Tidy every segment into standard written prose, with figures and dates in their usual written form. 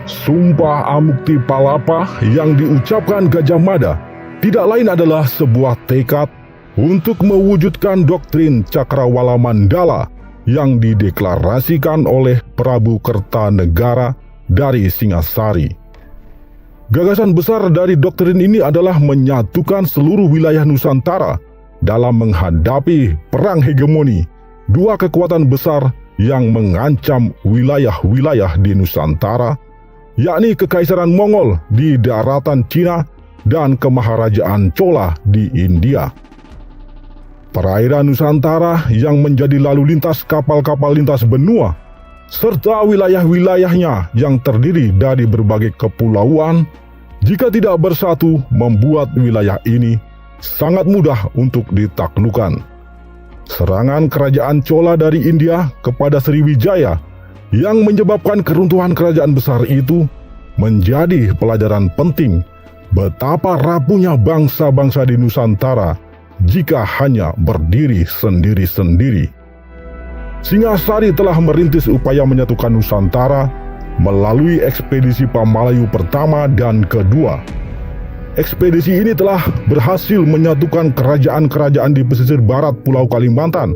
Sumpah Amukti Palapa yang diucapkan Gajah Mada tidak lain adalah sebuah tekad untuk mewujudkan doktrin Cakrawala Mandala yang dideklarasikan oleh Prabu Kertanegara dari Singasari. Gagasan besar dari doktrin ini adalah menyatukan seluruh wilayah Nusantara dalam menghadapi perang hegemoni dua kekuatan besar yang mengancam wilayah-wilayah di Nusantara, yakni Kekaisaran Mongol di daratan Cina dan Kemaharajaan Chola di India. Perairan Nusantara yang menjadi lalu lintas kapal-kapal lintas benua, serta wilayah-wilayahnya yang terdiri dari berbagai kepulauan, jika tidak bersatu membuat wilayah ini sangat mudah untuk ditaklukkan. Serangan kerajaan Chola dari India kepada Sriwijaya yang menyebabkan keruntuhan kerajaan besar itu menjadi pelajaran penting betapa rapuhnya bangsa-bangsa di Nusantara jika hanya berdiri sendiri-sendiri. Singasari telah merintis upaya menyatukan Nusantara melalui ekspedisi Pamalayu pertama dan kedua. Ekspedisi ini telah berhasil menyatukan kerajaan-kerajaan di pesisir barat Pulau Kalimantan,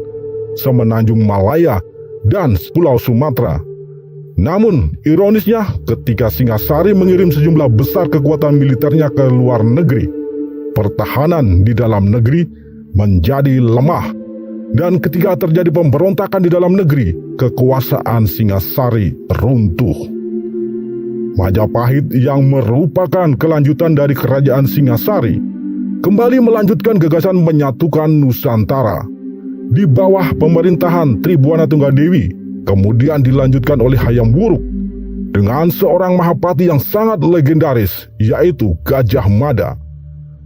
Semenanjung Malaya, dan Pulau Sumatera. Namun, ironisnya ketika Singasari mengirim sejumlah besar kekuatan militernya ke luar negeri, pertahanan di dalam negeri menjadi lemah. Dan ketika terjadi pemberontakan di dalam negeri, kekuasaan Singasari runtuh. Majapahit yang merupakan kelanjutan dari kerajaan Singasari kembali melanjutkan gagasan menyatukan Nusantara di bawah pemerintahan Tribuana Tunggadewi, kemudian dilanjutkan oleh Hayam Wuruk dengan seorang Mahapati yang sangat legendaris, yaitu Gajah Mada.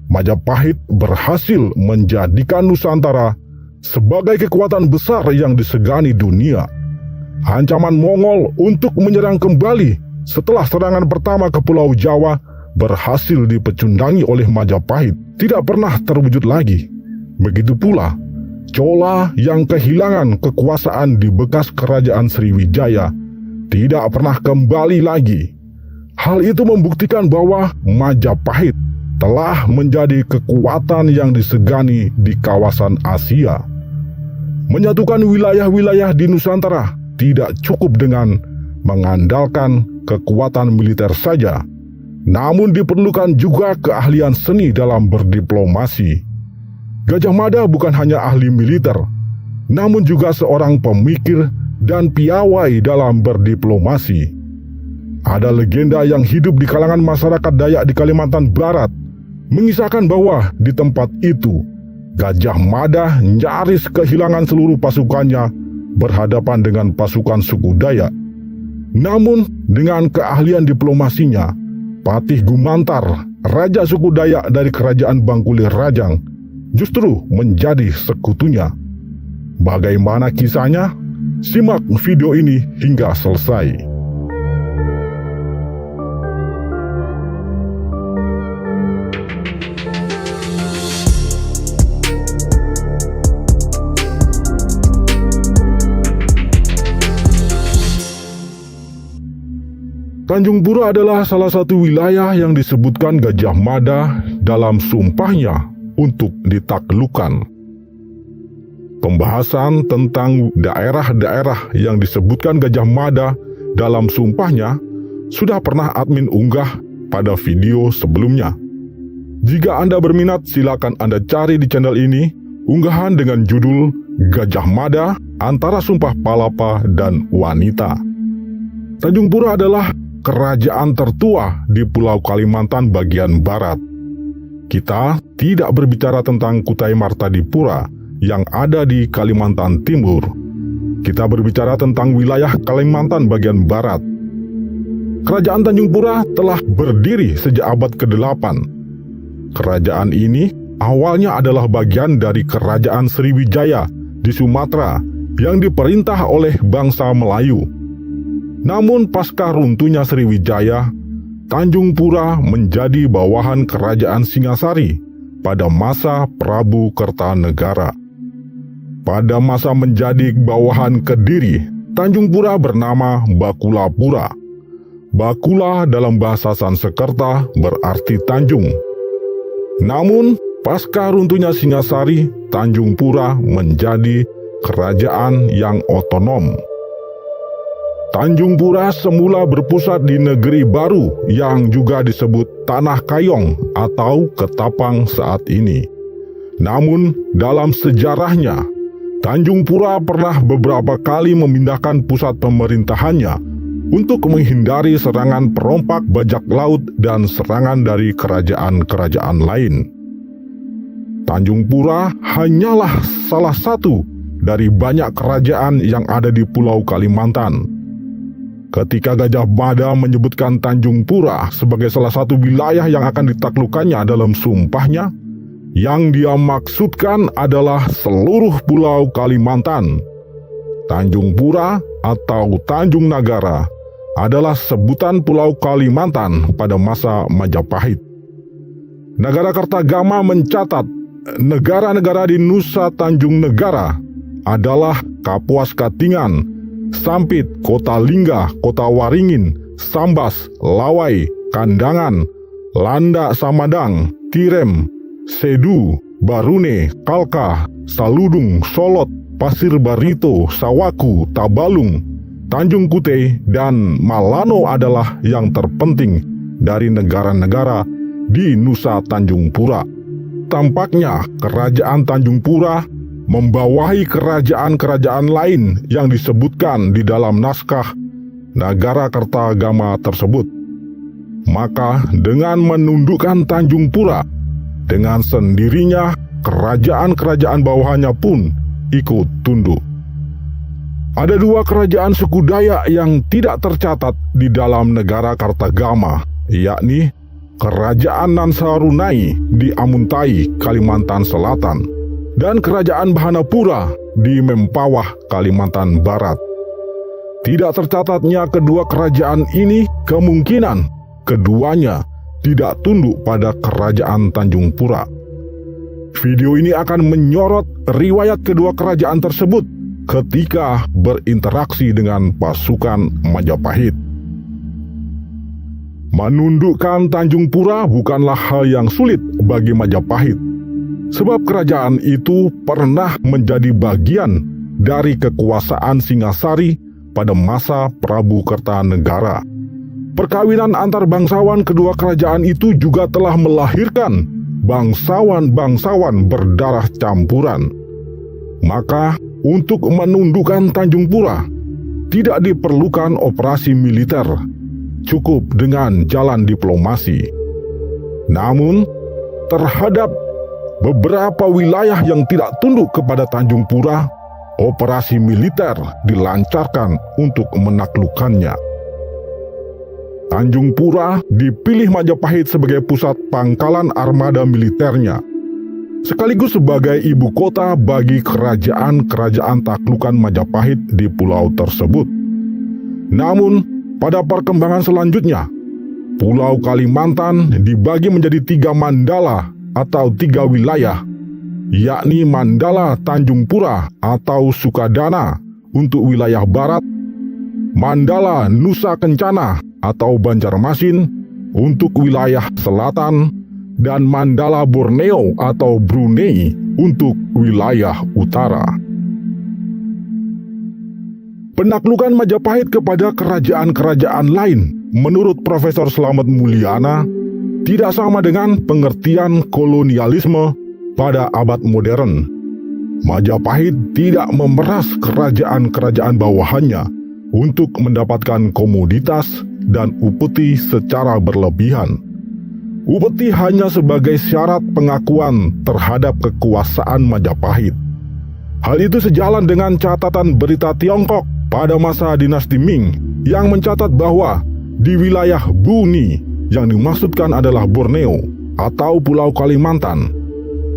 Majapahit berhasil menjadikan Nusantara sebagai kekuatan besar yang disegani dunia. Ancaman Mongol untuk menyerang kembali setelah serangan pertama ke Pulau Jawa berhasil dipecundangi oleh Majapahit tidak pernah terwujud lagi. Begitu pula Chola yang kehilangan kekuasaan di bekas kerajaan Sriwijaya tidak pernah kembali lagi. Hal itu membuktikan bahwa Majapahit telah menjadi kekuatan yang disegani di kawasan Asia. Menyatukan wilayah-wilayah di Nusantara tidak cukup dengan mengandalkan kekuatan militer saja, namun diperlukan juga keahlian seni dalam berdiplomasi. Gajah Mada bukan hanya ahli militer, namun juga seorang pemikir dan piawai dalam berdiplomasi. Ada legenda yang hidup di kalangan masyarakat Dayak di Kalimantan Barat mengisahkan bahwa di tempat itu Gajah Mada nyaris kehilangan seluruh pasukannya berhadapan dengan pasukan suku Dayak. Namun dengan keahlian diplomasinya, Patih Gumantar, raja suku Dayak dari kerajaan Bangkulir Rajang, justru menjadi sekutunya. Bagaimana kisahnya? Simak video ini hingga selesai. Tanjung Pura adalah salah satu wilayah yang disebutkan Gajah Mada dalam sumpahnya untuk ditaklukkan. Pembahasan tentang daerah-daerah yang disebutkan Gajah Mada dalam sumpahnya sudah pernah admin unggah pada video sebelumnya. Jika Anda berminat, silakan Anda cari di channel ini unggahan dengan judul Gajah Mada Antara Sumpah Palapa dan Wanita. Tanjung Pura adalah kerajaan tertua di Pulau Kalimantan bagian barat. Kita tidak berbicara tentang Kutai Martadipura yang ada di Kalimantan Timur. Kita berbicara tentang wilayah Kalimantan bagian barat. Kerajaan Tanjung Pura telah berdiri sejak abad ke-8. Kerajaan ini awalnya adalah bagian dari Kerajaan Sriwijaya di Sumatera yang diperintah oleh bangsa Melayu. Namun pasca runtuhnya Sriwijaya, Tanjung Pura menjadi bawahan Kerajaan Singasari pada masa Prabu Kertanegara. Pada masa menjadi bawahan Kediri, Tanjung Pura bernama Bakulapura. Bakula dalam bahasa Sanskerta berarti Tanjung. Namun, pasca runtuhnya Singasari, Tanjung Pura menjadi kerajaan yang otonom. Tanjung Pura semula berpusat di negeri baru yang juga disebut Tanah Kayong atau Ketapang saat ini. Namun, dalam sejarahnya, Tanjung Pura pernah beberapa kali memindahkan pusat pemerintahannya untuk menghindari serangan perompak bajak laut dan serangan dari kerajaan-kerajaan lain. Tanjung Pura hanyalah salah satu dari banyak kerajaan yang ada di Pulau Kalimantan. Ketika Gajah Mada menyebutkan Tanjung Pura sebagai salah satu wilayah yang akan ditaklukkannya dalam sumpahnya, yang dia maksudkan adalah seluruh Pulau Kalimantan. Tanjung Pura atau Tanjung Nagara adalah sebutan Pulau Kalimantan pada masa Majapahit. Nagarakretagama mencatat negara-negara di Nusa Tanjung Negara adalah Kapuas Katingan, Sampit, Kota Lingga, Kota Waringin, Sambas, Lawai, Kandangan, Landa Samadang, Tirem, Sedu, Barune, Kalka, Saludung, Solot, Pasir Barito, Sawaku, Tabalung, Tanjung Kute, dan Malano adalah yang terpenting dari negara-negara di Nusa Tanjung Pura. Tampaknya kerajaan Tanjung Pura membawahi kerajaan-kerajaan lain yang disebutkan di dalam naskah Nagarakretagama tersebut. Maka dengan menundukkan Tanjung Pura, dengan sendirinya kerajaan-kerajaan bawahannya pun ikut tunduk. Ada dua kerajaan suku Dayak yang tidak tercatat di dalam Nagarakretagama, yakni Kerajaan Nansarunai di Amuntai, Kalimantan Selatan, dan Kerajaan Bahanapura di Mempawah, Kalimantan Barat. Tidak tercatatnya kedua kerajaan ini kemungkinan keduanya tidak tunduk pada Kerajaan Tanjung Pura. Video ini akan menyorot riwayat kedua kerajaan tersebut ketika berinteraksi dengan pasukan Majapahit. Menundukkan Tanjung Pura bukanlah hal yang sulit bagi Majapahit, sebab kerajaan itu pernah menjadi bagian dari kekuasaan Singasari pada masa Prabu Kertanegara. Perkawinan antar bangsawan kedua kerajaan itu juga telah melahirkan bangsawan-bangsawan berdarah campuran. Maka untuk menundukkan Tanjung Pura tidak diperlukan operasi militer, cukup dengan jalan diplomasi. Namun, terhadap beberapa wilayah yang tidak tunduk kepada Tanjung Pura, operasi militer dilancarkan untuk menaklukkannya. Tanjung Pura dipilih Majapahit sebagai pusat pangkalan armada militernya, sekaligus sebagai ibu kota bagi kerajaan-kerajaan taklukan Majapahit di pulau tersebut. Namun, pada perkembangan selanjutnya, Pulau Kalimantan dibagi menjadi 3 mandala atau 3 wilayah, yakni Mandala Tanjung Pura atau Sukadana untuk wilayah barat, Mandala Nusa Kencana atau Banjarmasin untuk wilayah selatan, dan Mandala Borneo atau Brunei untuk wilayah utara. Penaklukan Majapahit kepada kerajaan-kerajaan lain menurut Profesor Slamet Mulyana tidak sama dengan pengertian kolonialisme pada abad modern. Majapahit tidak memeras kerajaan-kerajaan bawahannya untuk mendapatkan komoditas dan upeti secara berlebihan. Upeti hanya sebagai syarat pengakuan terhadap kekuasaan Majapahit. Hal itu sejalan dengan catatan berita Tiongkok pada masa dinasti Ming yang mencatat bahwa di wilayah Buni yang dimaksudkan adalah Borneo atau Pulau Kalimantan,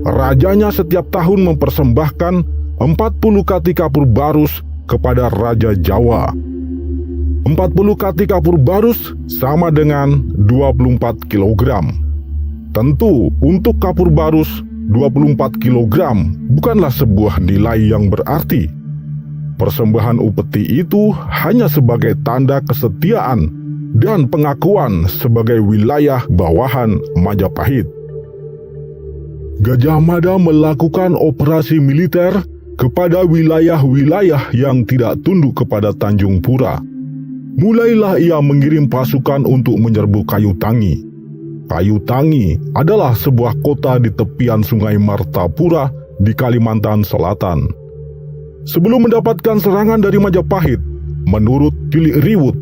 rajanya setiap tahun mempersembahkan 40 kati kapur barus kepada Raja Jawa. 40 kati kapur barus sama dengan 24 kg. Tentu untuk kapur barus 24 kg bukanlah sebuah nilai yang berarti. Persembahan upeti itu hanya sebagai tanda kesetiaan dan pengakuan sebagai wilayah bawahan Majapahit. Gajah Mada melakukan operasi militer kepada wilayah-wilayah yang tidak tunduk kepada Tanjung Pura. Mulailah ia mengirim pasukan untuk menyerbu Kayu Tangi. Kayu Tangi adalah sebuah kota di tepian Sungai Martapura di Kalimantan Selatan. Sebelum mendapatkan serangan dari Majapahit, menurut Cilik Riwut,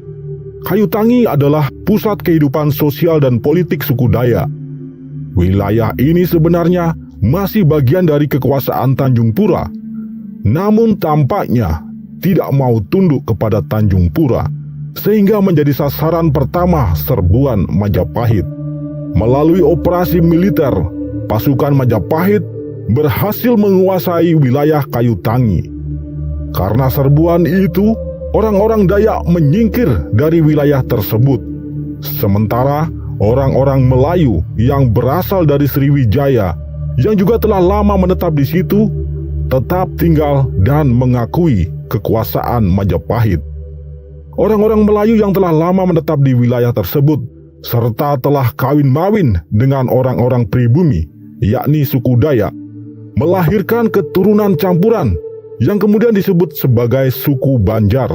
Kayu Tangi adalah pusat kehidupan sosial dan politik suku Dayak. Wilayah ini sebenarnya masih bagian dari kekuasaan Tanjung Pura, namun tampaknya tidak mau tunduk kepada Tanjung Pura, sehingga menjadi sasaran pertama serbuan Majapahit. Melalui operasi militer, pasukan Majapahit berhasil menguasai wilayah Kayu Tangi. Karena serbuan itu, orang-orang Dayak menyingkir dari wilayah tersebut. Sementara orang-orang Melayu yang berasal dari Sriwijaya, yang juga telah lama menetap di situ, tetap tinggal dan mengakui kekuasaan Majapahit. Orang-orang Melayu yang telah lama menetap di wilayah tersebut, serta telah kawin-mawin dengan orang-orang pribumi, yakni suku Dayak, melahirkan keturunan campuran yang kemudian disebut sebagai suku Banjar.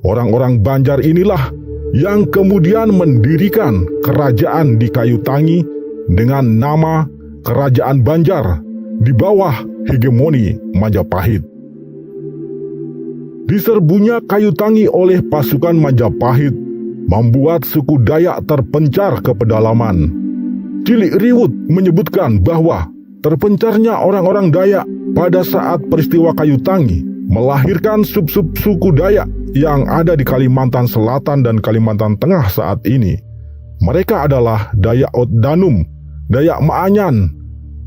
Orang-orang Banjar inilah yang kemudian mendirikan kerajaan di Kayu Tangi dengan nama Kerajaan Banjar di bawah hegemoni Majapahit. Diserbunya Kayu Tangi oleh pasukan Majapahit membuat suku Dayak terpencar ke pedalaman. Cilik Riwut menyebutkan bahwa terpencarnya orang-orang Dayak pada saat peristiwa Kayu Tangi melahirkan sub-sub suku Dayak yang ada di Kalimantan Selatan dan Kalimantan Tengah saat ini. Mereka adalah Dayak Ot Danum, Dayak Maanyan,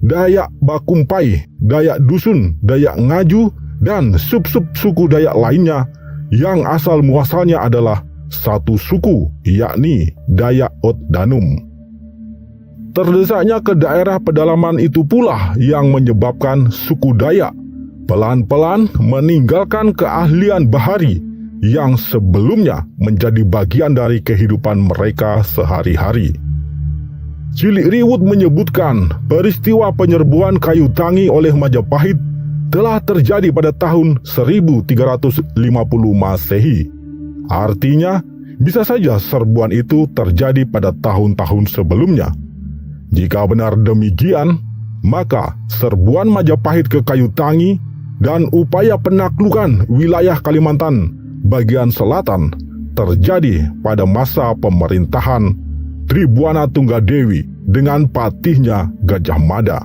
Dayak Bakumpai, Dayak Dusun, Dayak Ngaju, dan sub-sub suku Dayak lainnya yang asal muasalnya adalah satu suku, yakni Dayak Ot Danum. Terdesaknya ke daerah pedalaman itu pula yang menyebabkan suku Dayak pelan-pelan meninggalkan keahlian bahari yang sebelumnya menjadi bagian dari kehidupan mereka sehari-hari. Cilik Riwut menyebutkan peristiwa penyerbuan Kayu Tangi oleh Majapahit telah terjadi pada tahun 1350 Masehi. Artinya, bisa saja serbuan itu terjadi pada tahun-tahun sebelumnya. Jika benar demikian, maka serbuan Majapahit ke Kayu Tangi dan upaya penaklukan wilayah Kalimantan bagian selatan terjadi pada masa pemerintahan Tribuana Tunggadewi dengan patihnya Gajah Mada.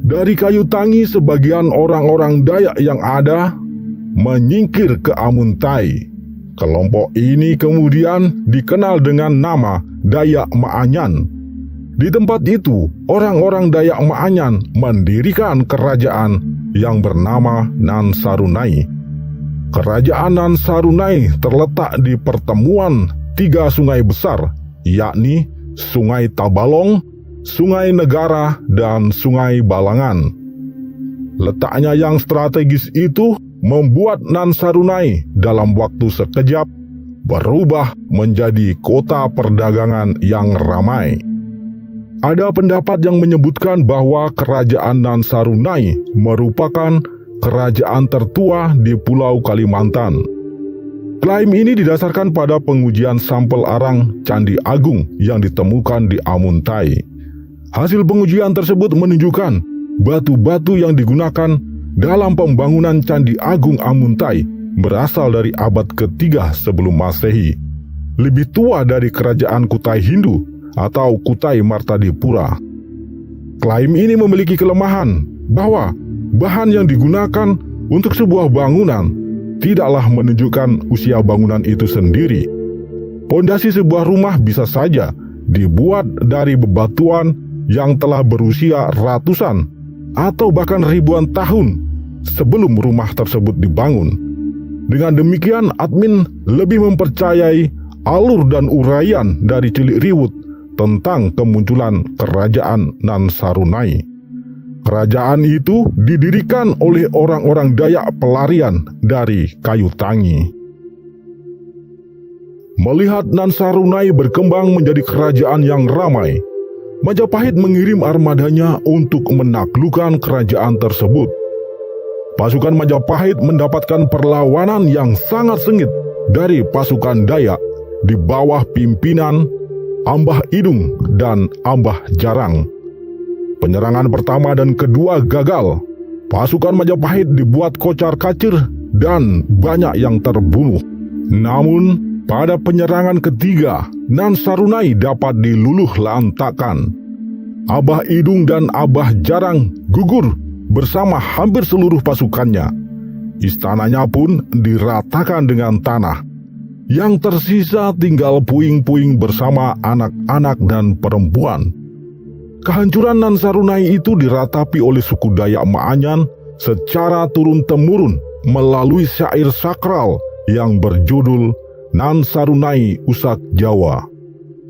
Dari Kayu Tangi, sebagian orang-orang Dayak yang ada menyingkir ke Amuntai. Kelompok ini kemudian dikenal dengan nama Dayak Maanyan. Di tempat itu, orang-orang Dayak Maanyan mendirikan kerajaan yang bernama Nansarunai. Kerajaan Nansarunai terletak di pertemuan tiga sungai besar, yakni Sungai Tabalong, Sungai Negara, dan Sungai Balangan. Letaknya yang strategis itu membuat Nansarunai dalam waktu sekejap berubah menjadi kota perdagangan yang ramai. Ada pendapat yang menyebutkan bahwa kerajaan Nansarunai merupakan kerajaan tertua di Pulau Kalimantan. Klaim ini didasarkan pada pengujian sampel arang Candi Agung yang ditemukan di Amuntai. Hasil pengujian tersebut menunjukkan batu-batu yang digunakan dalam pembangunan Candi Agung Amuntai berasal dari abad ketiga sebelum Masehi, lebih tua dari kerajaan Kutai Hindu atau Kutai Martadipura. Klaim ini memiliki kelemahan bahwa bahan yang digunakan untuk sebuah bangunan tidaklah menunjukkan usia bangunan itu sendiri. Pondasi sebuah rumah bisa saja dibuat dari bebatuan yang telah berusia ratusan atau bahkan ribuan tahun sebelum rumah tersebut dibangun. Dengan demikian, admin lebih mempercayai alur dan uraian dari Cilik Riwut tentang kemunculan kerajaan Nansarunai. Kerajaan itu didirikan oleh orang-orang Dayak pelarian dari Kayu Tangi. Melihat Nan Sarunai berkembang menjadi kerajaan yang ramai, Majapahit mengirim armadanya untuk menaklukkan kerajaan tersebut. Pasukan Majapahit mendapatkan perlawanan yang sangat sengit dari pasukan Dayak di bawah pimpinan Ambah Idung dan Ambah Jarang. Penyerangan pertama dan kedua gagal. Pasukan Majapahit dibuat kocar-kacir dan banyak yang terbunuh. Namun, pada penyerangan ketiga, Nan Sarunai dapat diluluh lantakkan. Ambah Idung dan Ambah Jarang gugur bersama hampir seluruh pasukannya. Istananya pun diratakan dengan tanah. Yang tersisa tinggal puing-puing bersama anak-anak dan perempuan. Kehancuran Nan Sarunai itu diratapi oleh suku Dayak Maanyan secara turun-temurun melalui syair sakral yang berjudul Nan Sarunai Usak Jawa.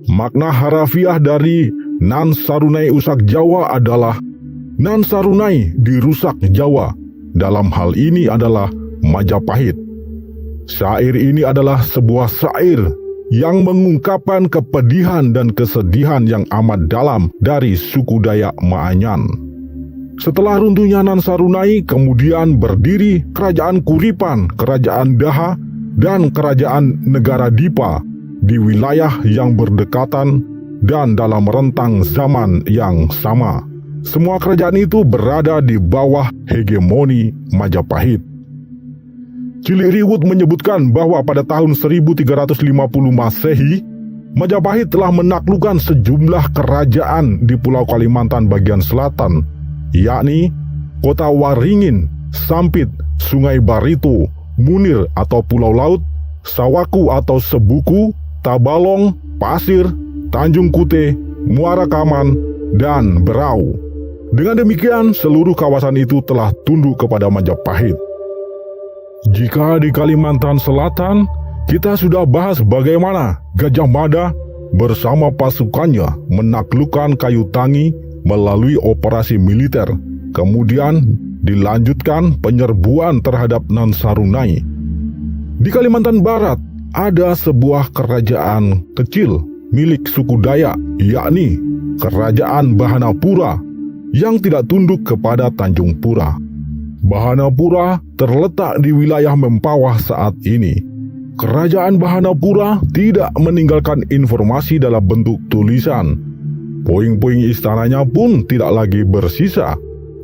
Makna harafiah dari Nan Sarunai Usak Jawa adalah Nan Sarunai dirusak Jawa. Dalam hal ini adalah Majapahit. Syair ini adalah sebuah syair yang mengungkapkan kepedihan dan kesedihan yang amat dalam dari suku Dayak Maanyan. Setelah runtuhnya Nan Sarunai, kemudian berdiri Kerajaan Kuripan, Kerajaan Daha, dan Kerajaan Negara Dipa di wilayah yang berdekatan dan dalam rentang zaman yang sama. Semua kerajaan itu berada di bawah hegemoni Majapahit. Cilik Riwut menyebutkan bahwa pada tahun 1350 Masehi, Majapahit telah menaklukkan sejumlah kerajaan di Pulau Kalimantan bagian selatan, yakni Kota Waringin, Sampit, Sungai Barito, Munir atau Pulau Laut, Sawaku atau Sebuku, Tabalong, Pasir, Tanjung Kute, Muara Kaman, dan Berau. Dengan demikian, seluruh kawasan itu telah tunduk kepada Majapahit. Jika di Kalimantan Selatan, kita sudah bahas bagaimana Gajah Mada bersama pasukannya menaklukkan Kayu Tangi melalui operasi militer. Kemudian dilanjutkan penyerbuan terhadap Nan Sarunai. Di Kalimantan Barat ada sebuah kerajaan kecil milik suku Dayak, yakni Kerajaan Bahanapura yang tidak tunduk kepada Tanjung Pura. Bahanapura terletak di wilayah Mempawah saat ini. Kerajaan Bahanapura tidak meninggalkan informasi dalam bentuk tulisan. Puing-puing istananya pun tidak lagi bersisa.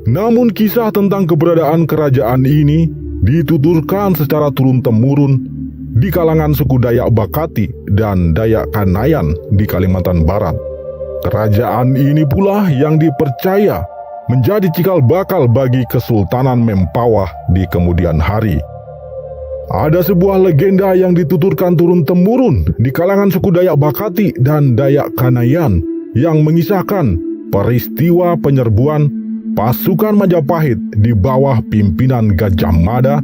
Namun kisah tentang keberadaan kerajaan ini dituturkan secara turun-temurun di kalangan suku Dayak Bakati dan Dayak Kanayan di Kalimantan Barat. Kerajaan ini pula yang dipercaya menjadi cikal bakal bagi Kesultanan Mempawah di kemudian hari. Ada sebuah legenda yang dituturkan turun-temurun di kalangan suku Dayak Bakati dan Dayak Kanayan yang mengisahkan peristiwa penyerbuan pasukan Majapahit di bawah pimpinan Gajah Mada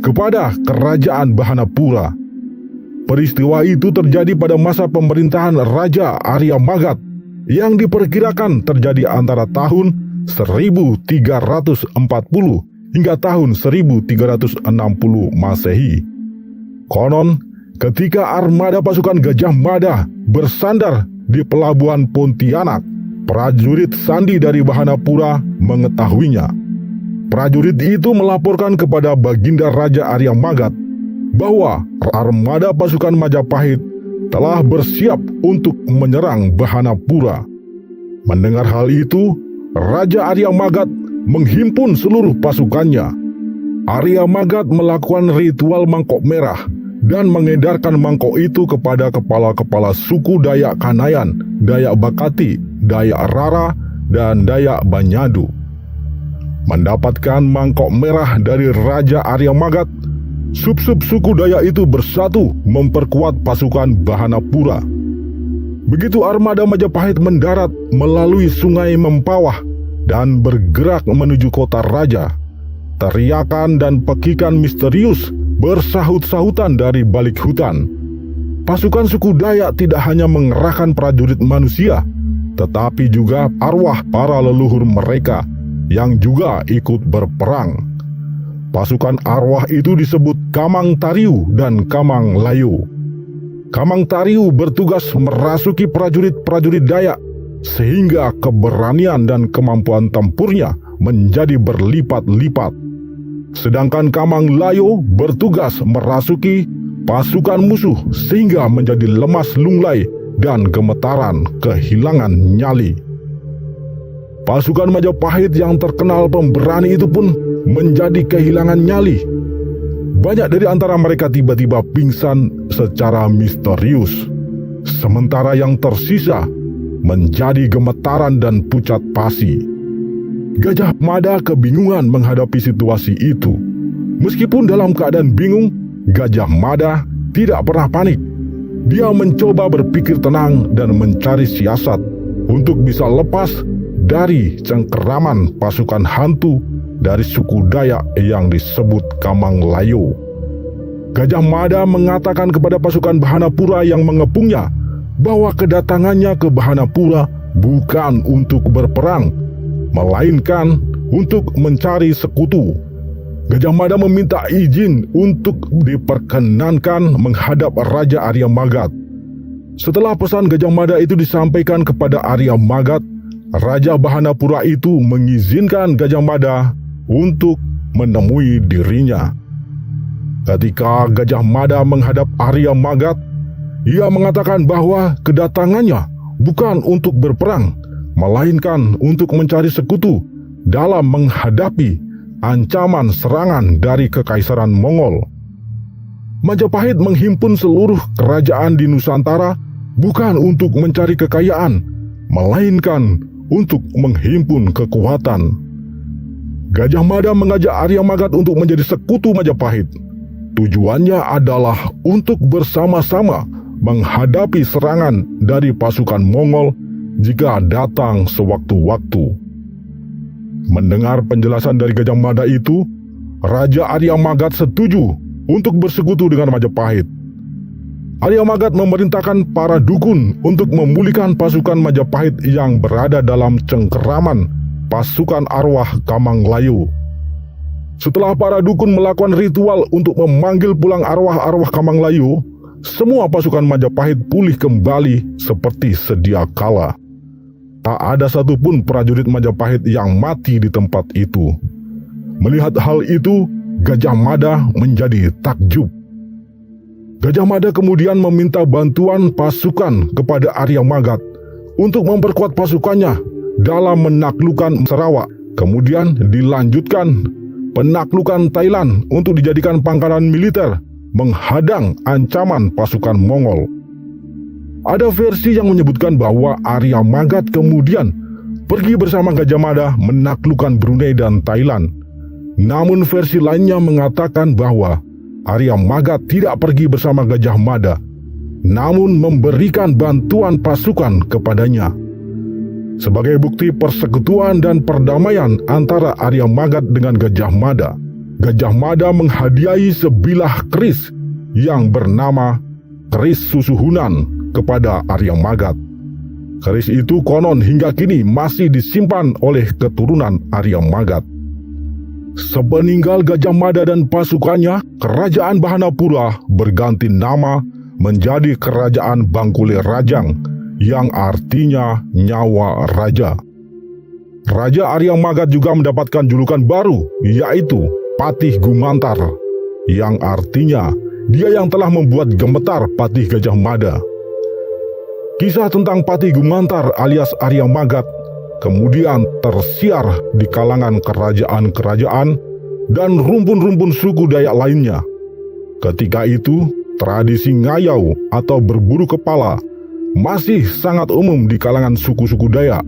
kepada Kerajaan Bahanapura. Peristiwa itu terjadi pada masa pemerintahan Raja Arya Magat yang diperkirakan terjadi antara tahun 1340 hingga tahun 1360 Masehi. Konon, ketika armada pasukan Gajah Mada bersandar di pelabuhan Pontianak, prajurit Sandi dari Bahanapura mengetahuinya. Prajurit itu melaporkan kepada Baginda Raja Arya Magat bahwa armada pasukan Majapahit telah bersiap untuk menyerang Bahanapura. Mendengar hal itu, Raja Arya Magat menghimpun seluruh pasukannya. Arya Magat melakukan ritual mangkok merah dan mengedarkan mangkok itu kepada kepala-kepala suku Dayak Kanayan, Dayak Bakati, Dayak Rara, dan Dayak Banyadu. Mendapatkan mangkok merah dari Raja Arya Magat, sub-sub suku Dayak itu bersatu memperkuat pasukan Bahanapura. Begitu armada Majapahit mendarat melalui Sungai Mempawah dan bergerak menuju kota raja, teriakan dan pekikan misterius bersahut-sahutan dari balik hutan. Pasukan suku Dayak tidak hanya mengerahkan prajurit manusia, tetapi juga arwah para leluhur mereka yang juga ikut berperang. Pasukan arwah itu disebut Kamang Tariu dan Kamang Layu. Kamang Tariu bertugas merasuki prajurit-prajurit Dayak sehingga keberanian dan kemampuan tempurnya menjadi berlipat-lipat. Sedangkan Kamang Layo bertugas merasuki pasukan musuh sehingga menjadi lemas lunglai dan gemetaran kehilangan nyali. Pasukan Majapahit yang terkenal pemberani itu pun menjadi kehilangan nyali. Banyak dari antara mereka tiba-tiba pingsan secara misterius, sementara yang tersisa menjadi gemetaran dan pucat pasi. Gajah Mada kebingungan menghadapi situasi itu. Meskipun dalam keadaan bingung, Gajah Mada tidak pernah panik. Dia mencoba berpikir tenang dan mencari siasat untuk bisa lepas dari cengkeraman pasukan hantu dari suku Dayak yang disebut Kamang Layo. Gajah Mada mengatakan kepada pasukan Bahanapura yang mengepungnya bahwa kedatangannya ke Bahanapura bukan untuk berperang, melainkan untuk mencari sekutu. Gajah Mada meminta izin untuk diperkenankan menghadap Raja Arya Magat. Setelah pesan Gajah Mada itu disampaikan kepada Arya Magat, Raja Bahanapura itu mengizinkan Gajah Mada untuk menemui dirinya. Ketika Gajah Mada menghadap Arya Magat, ia mengatakan bahwa kedatangannya bukan untuk berperang, melainkan untuk mencari sekutu dalam menghadapi ancaman serangan dari Kekaisaran Mongol. Majapahit menghimpun seluruh kerajaan di Nusantara bukan untuk mencari kekayaan, melainkan untuk menghimpun kekuatan. Gajah Mada mengajak Arya Magat untuk menjadi sekutu Majapahit. Tujuannya adalah untuk bersama-sama menghadapi serangan dari pasukan Mongol jika datang sewaktu-waktu. Mendengar penjelasan dari Gajah Mada itu, Raja Arya Magat setuju untuk bersekutu dengan Majapahit. Arya Magat memerintahkan para dukun untuk memulihkan pasukan Majapahit yang berada dalam cengkeraman pasukan arwah Kamang Layo. Setelah para dukun melakukan ritual untuk memanggil pulang arwah-arwah Kamang Layo, semua pasukan Majapahit pulih kembali seperti sedia kala. Tak ada satupun prajurit Majapahit yang mati di tempat itu. Melihat hal itu, Gajah Mada menjadi takjub. Gajah Mada kemudian meminta bantuan pasukan kepada Arya Magat untuk memperkuat pasukannya dalam menaklukkan Sarawak. Kemudian dilanjutkan penaklukan Thailand untuk dijadikan pangkalan militer menghadang ancaman pasukan Mongol. Ada versi yang menyebutkan bahwa Arya Magat kemudian pergi bersama Gajah Mada menaklukkan Brunei dan Thailand. Namun versi lainnya mengatakan bahwa Arya Magat tidak pergi bersama Gajah Mada, namun memberikan bantuan pasukan kepadanya. Sebagai bukti persekutuan dan perdamaian antara Arya Magat dengan Gajah Mada, Gajah Mada menghadiahi sebilah keris yang bernama keris Susuhunan kepada Arya Magat. Keris itu konon hingga kini masih disimpan oleh keturunan Arya Magat. Sepeninggal Gajah Mada dan pasukannya, Kerajaan Bahanapura berganti nama menjadi Kerajaan Bangkule Rajang, yang artinya nyawa raja. Raja Arya Magat juga mendapatkan julukan baru, yaitu Patih Gumantar, yang artinya dia yang telah membuat gemetar Patih Gajah Mada. Kisah tentang Patih Gumantar alias Arya Magat kemudian tersiar di kalangan kerajaan-kerajaan dan rumpun-rumpun suku Dayak lainnya. Ketika itu, tradisi ngayau atau berburu kepala masih sangat umum di kalangan suku-suku Dayak.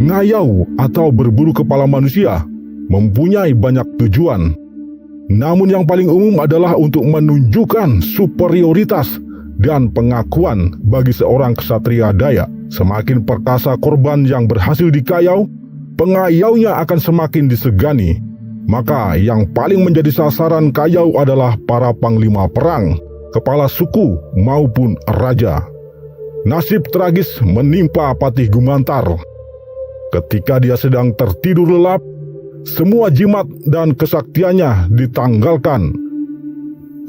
Ngayau atau berburu kepala manusia mempunyai banyak tujuan. Namun yang paling umum adalah untuk menunjukkan superioritas dan pengakuan bagi seorang ksatria Dayak. Semakin perkasa korban yang berhasil dikayau, pengayaunya akan semakin disegani. Maka yang paling menjadi sasaran kayau adalah para panglima perang, kepala suku maupun raja. Nasib tragis menimpa Patih Gumantar. Ketika dia sedang tertidur lelap, semua jimat dan kesaktiannya ditanggalkan.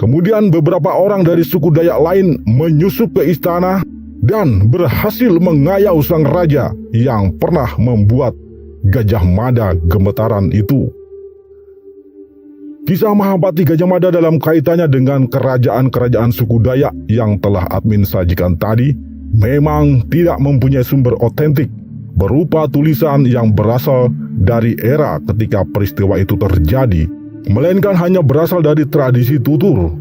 Kemudian beberapa orang dari suku Dayak lain menyusup ke istana dan berhasil mengayau sang raja yang pernah membuat Gajah Mada gemetaran itu. Kisah Mahapati Gajah Mada dalam kaitannya dengan kerajaan-kerajaan suku Dayak yang telah admin sajikan tadi memang tidak mempunyai sumber otentik berupa tulisan yang berasal dari era ketika peristiwa itu terjadi, melainkan hanya berasal dari tradisi tutur.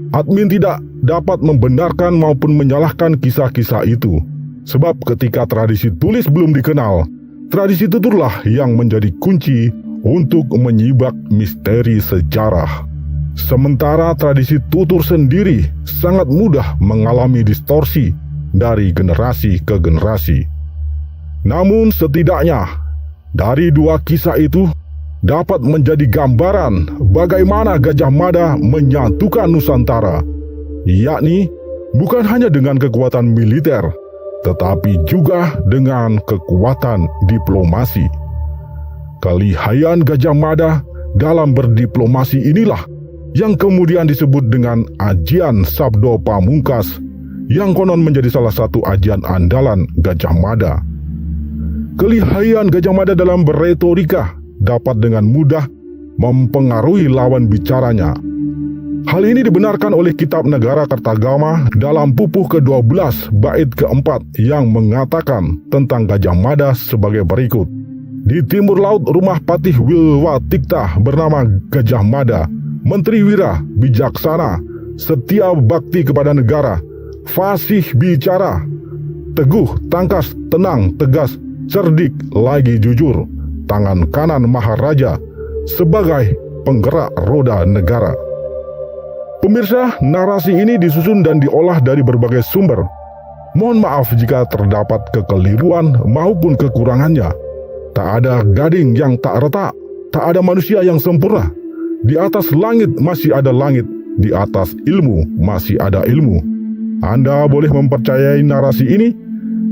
Admin tidak dapat membenarkan maupun menyalahkan kisah-kisah itu, sebab ketika tradisi tulis belum dikenal, tradisi tuturlah yang menjadi kunci untuk menyibak misteri sejarah. Sementara tradisi tutur sendiri sangat mudah mengalami distorsi dari generasi ke generasi. Namun setidaknya dari dua kisah itu dapat menjadi gambaran bagaimana Gajah Mada menyatukan Nusantara, yakni bukan hanya dengan kekuatan militer, tetapi juga dengan kekuatan diplomasi. Kelihayan Gajah Mada dalam berdiplomasi inilah yang kemudian disebut dengan Ajian Sabdo Pamungkas, yang konon menjadi salah satu ajian andalan Gajah Mada. Kelihayan Gajah Mada dalam berretorika dapat dengan mudah mempengaruhi lawan bicaranya. Hal ini dibenarkan oleh Kitab Negara Kertagama dalam pupuh ke-12 bait ke-4 yang mengatakan tentang Gajah Mada sebagai berikut. Di timur laut rumah Patih Wilwatikta bernama Gajah Mada, Menteri Wira, bijaksana, setia bakti kepada negara, fasih bicara, teguh, tangkas, tenang, tegas, cerdik, lagi jujur, tangan kanan Maharaja, sebagai penggerak roda negara. Pemirsa, narasi ini disusun dan diolah dari berbagai sumber. Mohon maaf jika terdapat kekeliruan maupun kekurangannya. Tak ada gading yang tak retak, tak ada manusia yang sempurna. Di atas langit masih ada langit, di atas ilmu masih ada ilmu. Anda boleh mempercayai narasi ini,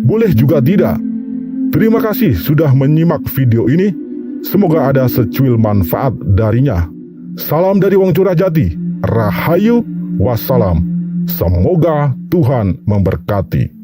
boleh juga tidak. Terima kasih sudah menyimak video ini. Semoga ada secuil manfaat darinya. Salam dari Wong Curah Jati. Rahayu, wassalam. Semoga Tuhan memberkati.